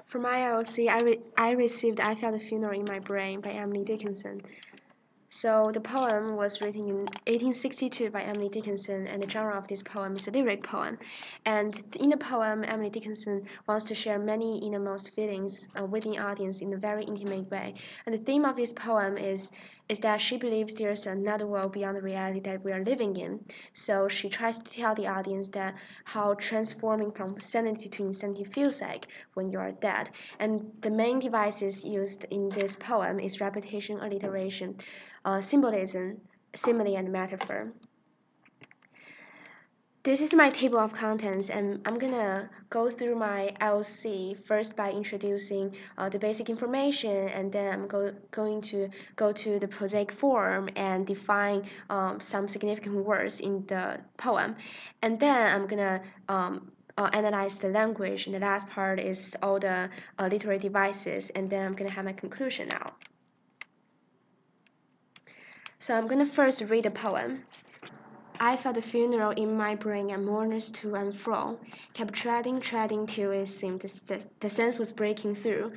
For my IOC, I received I Felt a Funeral in My Brain by Emily Dickinson. So the poem was written in 1862 by Emily Dickinson, and the genre of this poem is a lyric poem. And in the poem, Emily Dickinson wants to share many innermost feelings with the audience in a very intimate way. And the theme of this poem is that she believes there's another world beyond the reality that we are living in. So she tries to tell the audience that how transforming from sanity to insanity feels like when you are dead. And the main devices used in this poem is repetition, alliteration, symbolism, simile, and metaphor. This is my table of contents, and I'm gonna go through my IOC first by introducing the basic information, and then I'm going to go to the prosaic form and define some significant words in the poem, and then I'm gonna analyze the language, and the last part is all the literary devices, and then I'm gonna have my conclusion now. So I'm gonna first read the poem. I felt the funeral in my brain and mourners to and fro, kept treading till it seemed the sense was breaking through,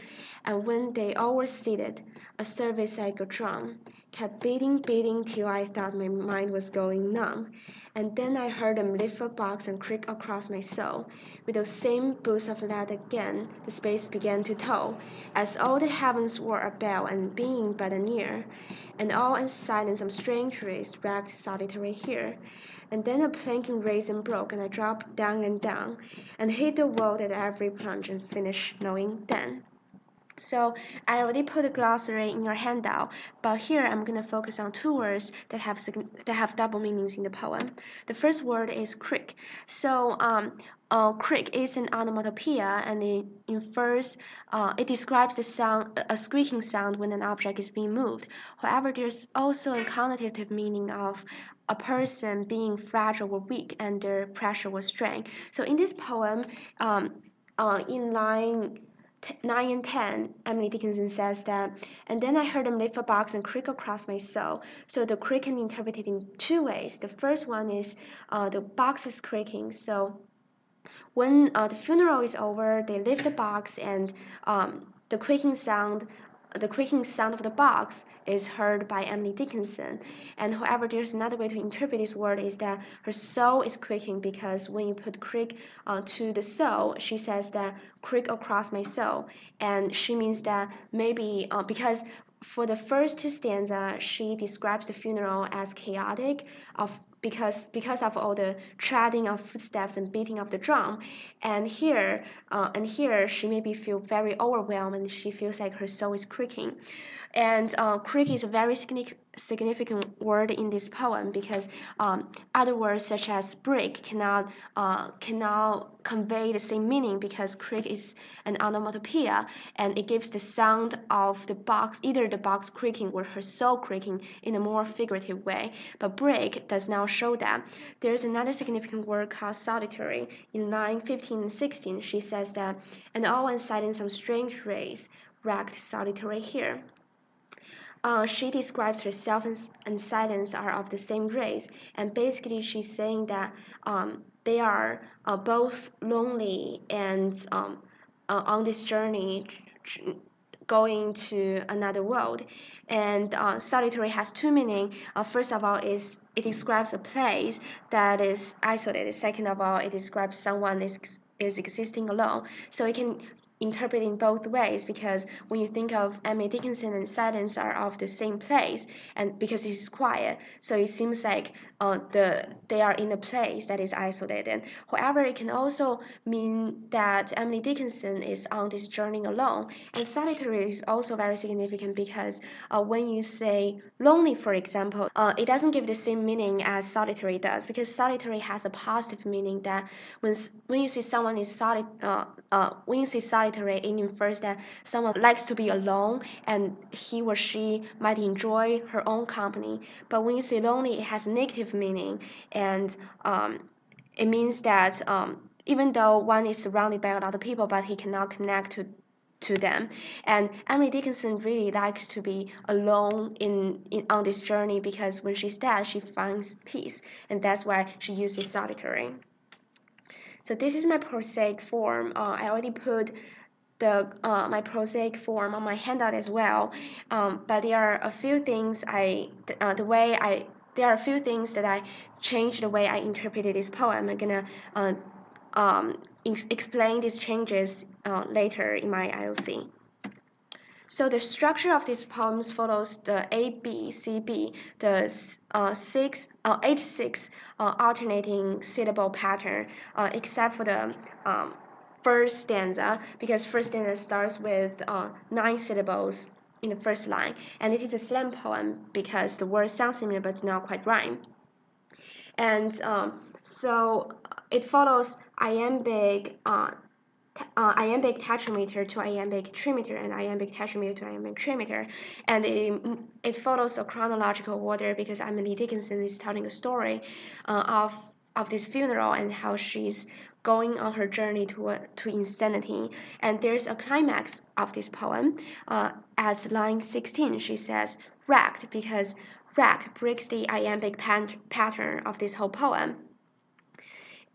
and when they all were seated, a service like a drum, kept beating till I thought my mind was going numb, and then I heard them lift a box and creak across my soul. With those same boots of lead again, the space began to toll, as all the heavens were a bell and being but near, and all in silence some strange race ragged solitary here. And then a planking raisin broke, and I dropped down, and hit the wall at every plunge and finished knowing then. So I already put a glossary in your handout, but here I'm going to focus on two words that have double meanings in the poem. The first word is creak. So creak is an onomatopoeia, and it describes the sound, a squeaking sound when an object is being moved. However, there's also a connotative meaning of a person being fragile or weak under pressure or strain. So in this poem, in line 9 and 10, Emily Dickinson says that, and then I heard them lift a box and creak across my soul. So the creak can be interpreted in two ways. The first one is the box is creaking. So when the funeral is over, they lift the box, and the creaking sound of the box is heard by Emily Dickinson. And however, there's another way to interpret this word is that her soul is creaking, because when you put creak to the soul, she says that creak across my soul, and she means that maybe because for the first two stanzas, she describes the funeral as chaotic because of all the treading of footsteps and beating of the drum, and here she maybe feel very overwhelmed, and she feels like her soul is creaking. And creak is a very significant word in this poem, because other words such as break cannot convey the same meaning, because creak is an onomatopoeia, and it gives the sound of the box, either the box creaking or her soul creaking, in a more figurative way. But break does not show that. There's another significant word called solitary. In line 15 and 16, she says that, and all inside in some strange rays, ragged solitary here. She describes herself and silence are of the same race, and basically she's saying that they are both lonely and on this journey going to another world. And solitary has two meanings. First of all, it describes a place that is isolated. Second of all, it describes someone is existing alone. So it can interpret in both ways, because when you think of Emily Dickinson and silence are of the same place, and because it's quiet, so it seems like they are in a place that is isolated. However, it can also mean that Emily Dickinson is on this journey alone. And solitary is also very significant, because when you say lonely, for example, it doesn't give the same meaning as solitary does, because solitary has a positive meaning, that when you say someone is when you say solitary, it infers that someone likes to be alone, and he or she might enjoy her own company. But when you say lonely, it has a negative meaning, and it means that even though one is surrounded by a lot of people, but he cannot connect to them. And Emily Dickinson really likes to be alone on this journey, because when she's dead, she finds peace, and that's why she uses solitary. So this is my prosaic form. I already put my prosaic form on my handout as well. But there are a few things there are a few things that I changed the way I interpreted this poem. I'm gonna explain these changes later in my IOC. So the structure of these poems follows the ABCB, the 8-6 alternating syllable pattern, except for the first stanza, because first stanza starts with 9 syllables in the first line, and it is a slam poem because the words sound similar but do not quite rhyme. And so it follows iambic tetrameter to iambic trimeter and iambic tetrameter to iambic trimeter, and it follows a chronological order because Emily Dickinson is telling a story of this funeral and how she's going on her journey to insanity. And there's a climax of this poem. At line 16, she says "wrecked" because "wrecked" breaks the iambic pattern of this whole poem.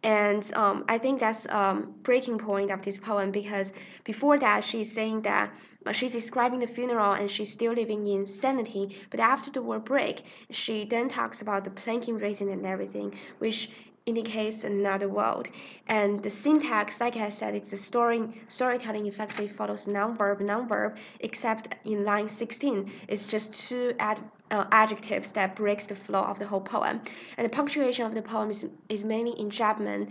And I think that's breaking point of this poem, because before that she's saying that she's describing the funeral and she's still living in sanity, but after the word break, she then talks about the planking raisin and everything, which indicates another world. And the syntax, like I said, it's the storytelling effect, so it follows noun-verb, except in line 16, it's just 2 adjectives that breaks the flow of the whole poem. And the punctuation of the poem is mainly in Japanese,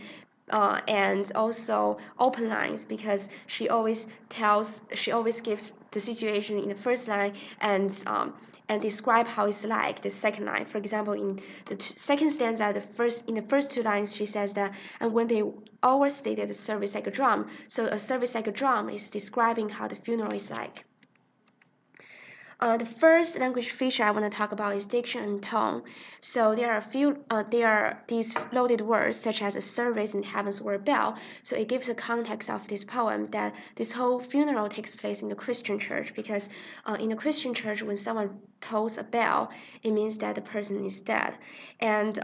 and also open lines, because she always gives the situation in the first line and describe how it's like the second line. For example, in the second stanza, in the first 2 lines, she says that, and when they overstated the service like a drum. So a service like a drum is describing how the funeral is like. The first language feature I want to talk about is diction and tone. So there are these loaded words such as a service and heaven's word bell. So it gives a context of this poem that this whole funeral takes place in the Christian church, because in the Christian church, when someone tolls a bell, it means that the person is dead. And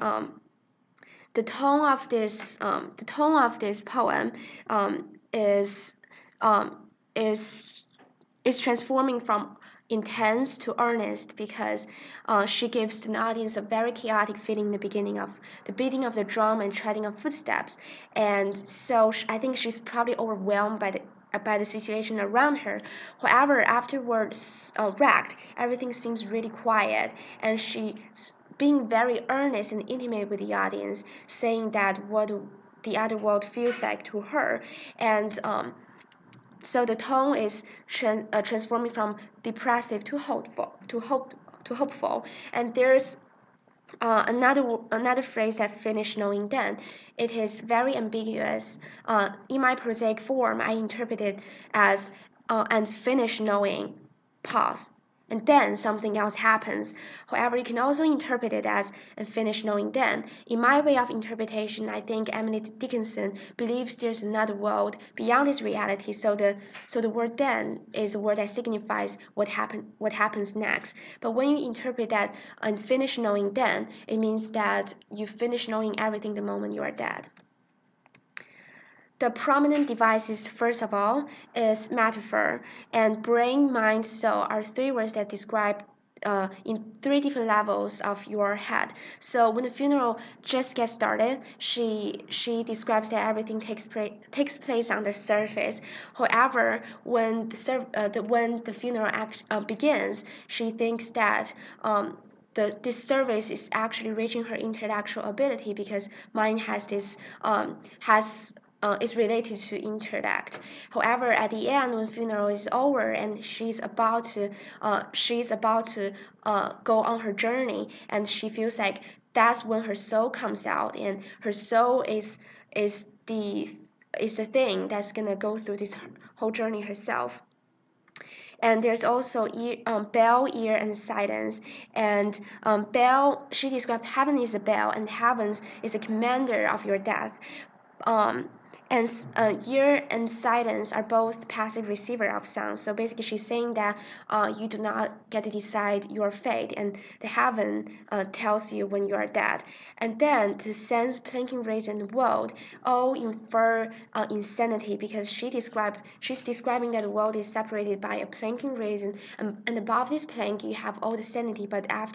the tone of this poem is transforming from intense to earnest, because she gives the audience a very chaotic feeling in the beginning of the beating of the drum and treading of footsteps. And so I think she's probably overwhelmed by the situation around her. However, afterwards, wrecked, everything seems really quiet, and she's being very earnest and intimate with the audience, saying that what the other world feels like to her. And so the tone is transforming from depressive to hopeful. And there's another phrase that "finish knowing then." It is very ambiguous. In my prosaic form, I interpret it as "and finish knowing, pause, and then something else happens." However, you can also interpret it as "and finish knowing then." In my way of interpretation, I think Emily Dickinson believes there's another world beyond this reality. So the word "then" is a word that signifies what happens next. But when you interpret that "and finish knowing then," it means that you finish knowing everything the moment you are dead. The prominent devices, first of all, is metaphor, and brain, mind, soul are 3 words that describe in 3 different levels of your head. So when the funeral just gets started, she describes that everything takes place on the surface. However, when the funeral begins, she thinks that this service is actually reaching her intellectual ability, because mind is related to intellect. However, at the end, when funeral is over and she's about to go on her journey, and she feels like that's when her soul comes out, and her soul is the thing that's gonna go through this whole journey herself. And there's also bell, ear, and silence. And bell, she described heaven is a bell, and heavens is the commander of your death. And ear and silence are both passive receiver of sound. So basically, she's saying that you do not get to decide your fate, and the heaven tells you when you are dead. And then the sense, planking, reason, world all infer insanity, because she's describing that the world is separated by a planking reason, and above this plank you have all the sanity, but at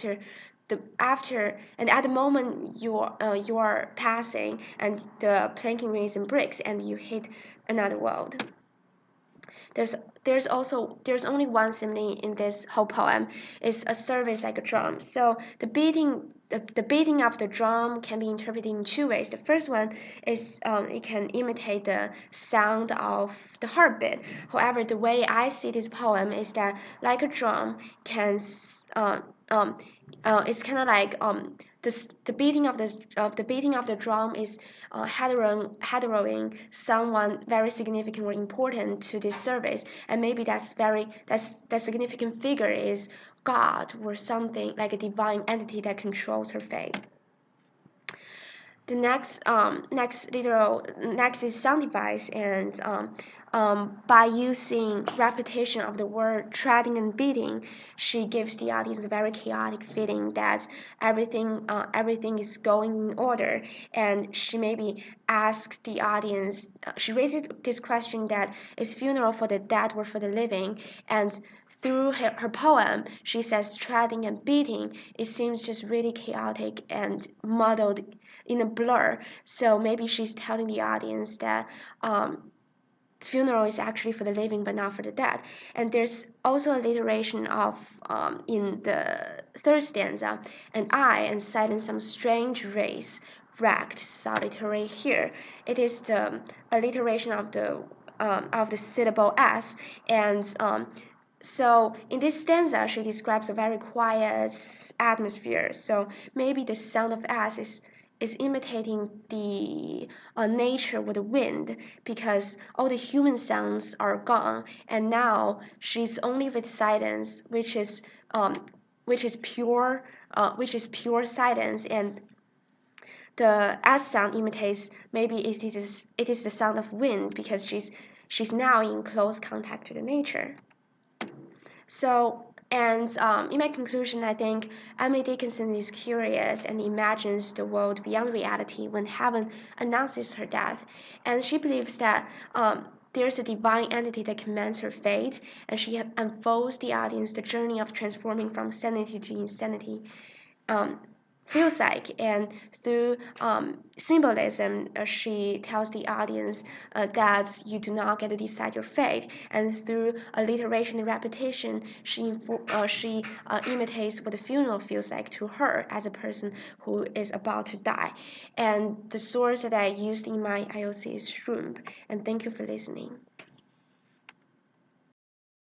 the moment you are passing, and the planking reason breaks and you hit another world. There's only one simile in this whole poem. It's a service like a drum. So the beating of the drum can be interpreted in two ways. The first one is it can imitate the sound of the heartbeat. However, the way I see this poem is that like a drum can it's kind of like the beating of the drum is heroing someone very significant or important to this service, and maybe that significant figure is God or something like a divine entity that controls her fate. The next is sound device, and by using repetition of the word treading and beating, she gives the audience a very chaotic feeling that everything is going in order, and she maybe asks the audience, she raises this question that is funeral for the dead or for the living, and through her poem, she says treading and beating. It seems just really chaotic and muddled in a blur. So maybe she's telling the audience that funeral is actually for the living but not for the dead. And there's also alliteration of in the third stanza, and I and silence some strange race wrecked solitary here. It is the alliteration of the syllable s, and so in this stanza, she describes a very quiet atmosphere. So maybe the sound of s is imitating the nature with the wind, because all the human sounds are gone, and now she's only with silence, which is pure silence, and the s sound imitates, maybe it is the sound of wind, because she's now in close contact with the nature. So, and in my conclusion, I think Emily Dickinson is curious and imagines the world beyond reality when heaven announces her death. And she believes that there's a divine entity that commands her fate, and she unfolds the audience the journey of transforming from sanity to insanity. Feels like, and through symbolism, she tells the audience that you do not get to decide your fate, and through alliteration and repetition, she imitates what the funeral feels like to her as a person who is about to die. And the source that I used in my IOC is Shroom, and thank you for listening.